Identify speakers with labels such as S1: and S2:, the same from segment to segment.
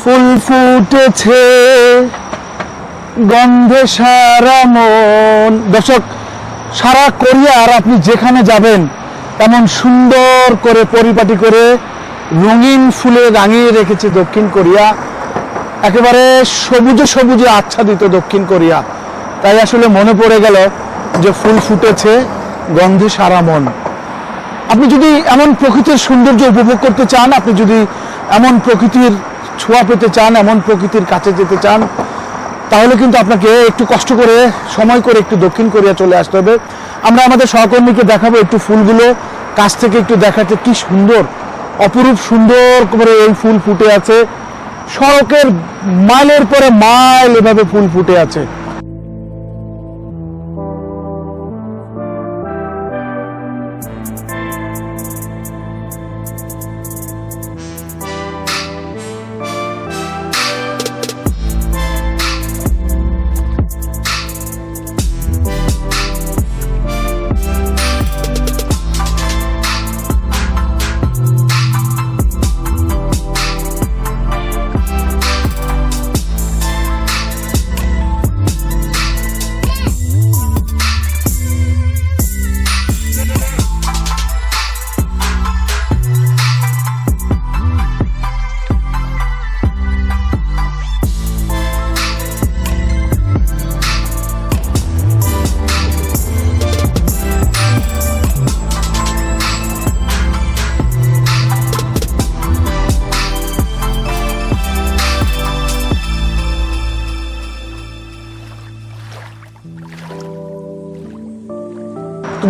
S1: ফুল ফুটেছে গন্ধে সারা মন। দর্শক, সারা কোরিয়ার আপনি যেখানে যাবেন এমন সুন্দর করে পরিপাটি করে রঙিন ফুলে রাঙিয়ে রেখেছে দক্ষিণ কোরিয়া। একেবারে সবুজে সবুজে আচ্ছাদিত দক্ষিণ কোরিয়া। তাই আসলে মনে পড়ে গেল যে ফুল ফুটেছে গন্ধে সারা মন। আপনি যদি এমন প্রকৃতির সৌন্দর্য উপভোগ করতে চান, আপনি যদি এমন প্রকৃতির ছোঁয়া পেতে চান, এমন প্রকৃতির কাছে যেতে চান, তাহলে কিন্তু আপনাকে একটু কষ্ট করে সময় করে একটু দক্ষিণ কোরিয়া চলে আসতে হবে। আমরা আমাদের সহকর্মীকে দেখাবো একটু ফুলগুলো কাছ থেকে একটু দেখাতে, কি সুন্দর, অপরূপ সুন্দর করে এই ফুল ফুটে আছে। সড়কের মাইলের পরে মাইল এভাবে ফুল ফুটে আছে।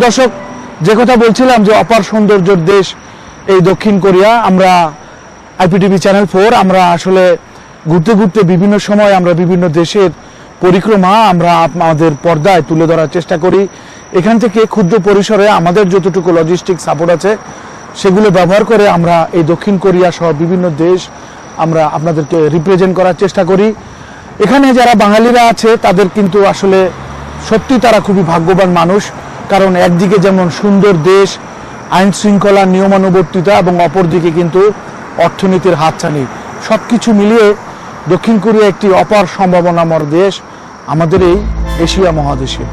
S1: দর্শক, যে কথা বলছিলাম যে অপার সৌন্দর্যের দেশ এই দক্ষিণ কোরিয়া। আমরা আইপিটিভি চ্যানেল 4 আমরা আসলে ঘুরতে ঘুরতে বিভিন্ন সময় আমরা বিভিন্ন দেশের পরিক্রমা আমরা আমাদের পর্দায় তুলে ধরার চেষ্টা করি। এখান থেকে ক্ষুদ্র পরিসরে আমাদের যতটুকু লজিস্টিক সাপোর্ট আছে সেগুলো ব্যবহার করে আমরা এই দক্ষিণ কোরিয়া সহ বিভিন্ন দেশ আমরা আপনাদেরকে রিপ্রেজেন্ট করার চেষ্টা করি। এখানে যারা বাঙালিরা আছে তাদের কিন্তু আসলে সত্যি তারা খুবই ভাগ্যবান মানুষ। কারণ একদিকে যেমন সুন্দর দেশ, আইন শৃঙ্খলা, নিয়মানুবর্তিতা, এবং অপরদিকে কিন্তু অর্থনীতির হাতছানি, সবকিছু মিলিয়ে দক্ষিণ কোরিয়া একটি অপার সম্ভাবনাময় দেশ আমাদের এই এশিয়া মহাদেশে।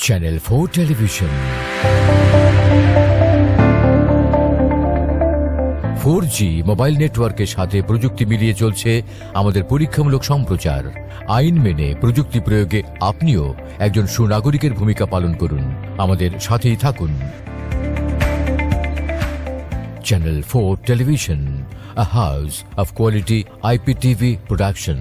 S2: Channel 4 television. 4G মোবাইল নেটওয়ার্কের সাথে প্রযুক্তি মিলিয়ে চলছে আমাদের পরীক্ষামূলক সম্প্রচার। আইন মেনে প্রযুক্তি প্রয়োগে আপনিও একজন সুনাগরিকের ভূমিকা পালন করুন। আমাদের সাথেই থাকুন। Channel 4 television, a house of quality IPTV production.